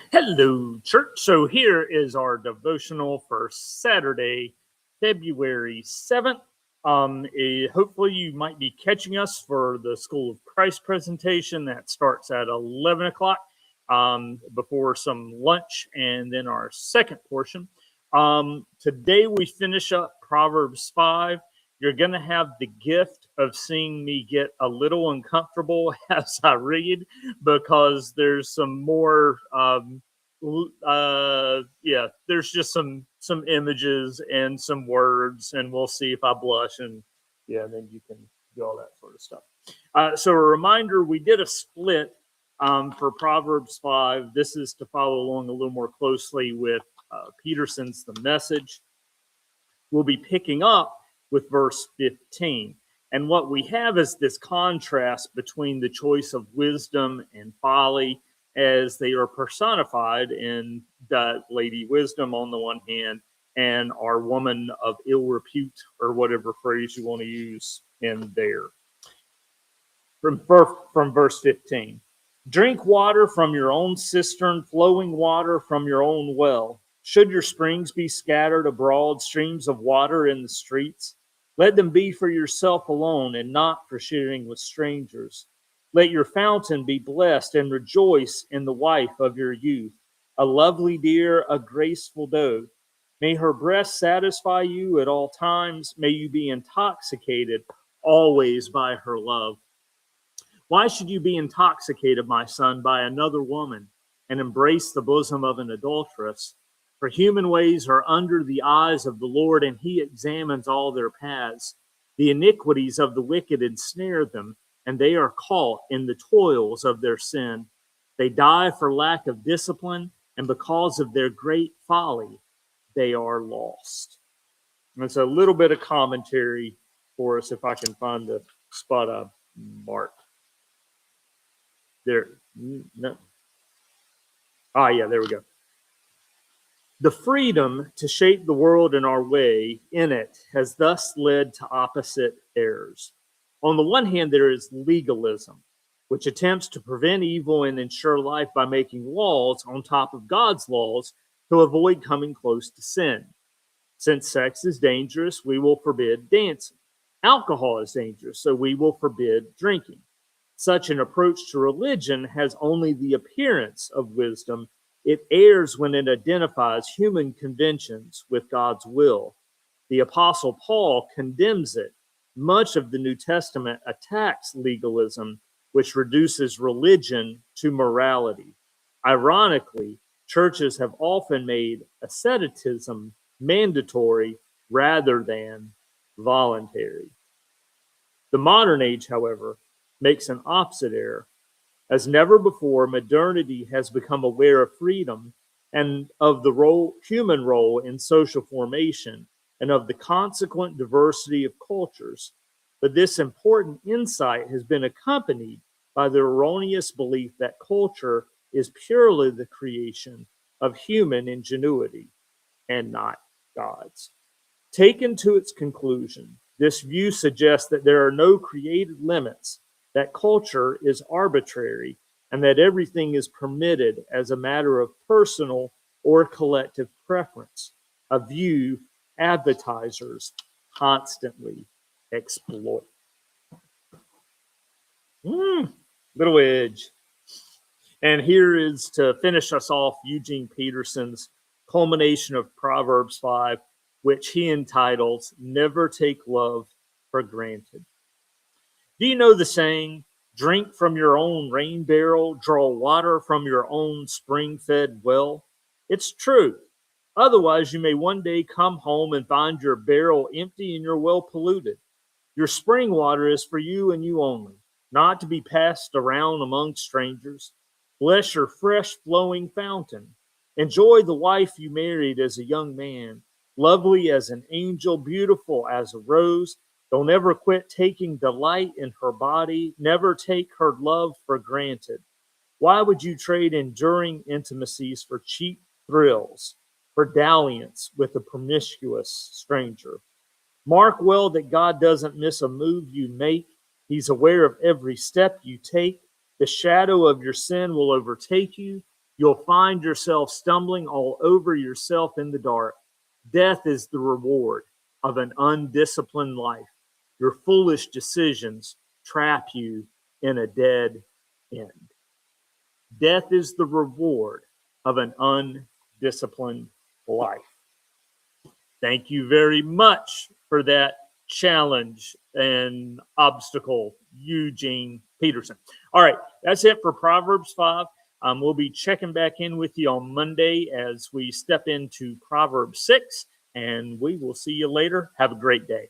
Hello, church. So here is our devotional for Saturday, February 7th. Hopefully you might be catching us for the School of Christ presentation that starts at 11 o'clock before some lunch and then our second portion. Today we finish up Proverbs 5. You're going to have the gift of seeing me get a little uncomfortable as I read because there's some more there's just some images and some words, and we'll see if I blush, and then you can do all that sort of stuff. So a reminder, we did a split for Proverbs 5. This is to follow along a little more closely with Peterson's The Message. We'll be picking up with verse 15. And what we have is this contrast between the choice of wisdom and folly as they are personified in that Lady Wisdom on the one hand and our woman of ill repute, or whatever phrase you want to use in there. From verse 15. Drink water from your own cistern, flowing water from your own well. Should your springs be scattered abroad, streams of water in the streets? Let them be for yourself alone and not for sharing with strangers. Let your fountain be blessed and rejoice in the wife of your youth, a lovely deer, a graceful doe. May her breast satisfy you at all times. May you be intoxicated always by her love. Why should you be intoxicated, my son, by another woman and embrace the bosom of an adulteress? For human ways are under the eyes of the Lord, and he examines all their paths. The iniquities of the wicked ensnare them, and they are caught in the toils of their sin. They die for lack of discipline, and because of their great folly, they are lost. And it's a little bit of commentary for us, if I can find the spot I marked. There. No. There we go. The freedom to shape the world in our way in it has thus led to opposite errors. On the one hand, there is legalism, which attempts to prevent evil and ensure life by making laws on top of God's laws to avoid coming close to sin. Since sex is dangerous, we will forbid dancing. Alcohol is dangerous, so we will forbid drinking. Such an approach to religion has only the appearance of wisdom. It errs when it identifies human conventions with God's will. The Apostle Paul condemns it. Much of the New Testament attacks legalism, which reduces religion to morality. Ironically, churches have often made asceticism mandatory rather than voluntary. The modern age, however, makes an opposite error. As never before, modernity has become aware of freedom and of the human role in social formation and of the consequent diversity of cultures. But this important insight has been accompanied by the erroneous belief that culture is purely the creation of human ingenuity and not God's. Taken to its conclusion, this view suggests that there are no created limits, that culture is arbitrary, and that everything is permitted as a matter of personal or collective preference, a view advertisers constantly exploit. Little edge. And here is, to finish us off, Eugene Peterson's culmination of Proverbs 5, which he entitles, Never Take Love for Granted. Do you know the saying, drink from your own rain barrel, draw water from your own spring-fed well? It's true. Otherwise, you may one day come home and find your barrel empty and your well polluted. Your spring water is for you and you only, not to be passed around among strangers. Bless your fresh flowing fountain. Enjoy the wife you married as a young man, lovely as an angel, beautiful as a rose. Don't ever quit taking delight in her body. Never take her love for granted. Why would you trade enduring intimacies for cheap thrills, for dalliance with a promiscuous stranger? Mark well that God doesn't miss a move you make. He's aware of every step you take. The shadow of your sin will overtake you. You'll find yourself stumbling all over yourself in the dark. Death is the reward of an undisciplined life. Your foolish decisions trap you in a dead end. Death is the reward of an undisciplined life. Thank you very much for that challenge and obstacle, Eugene Peterson. All right, that's it for Proverbs 5. We'll be checking back in with you on Monday as we step into Proverbs 6, and we will see you later. Have a great day.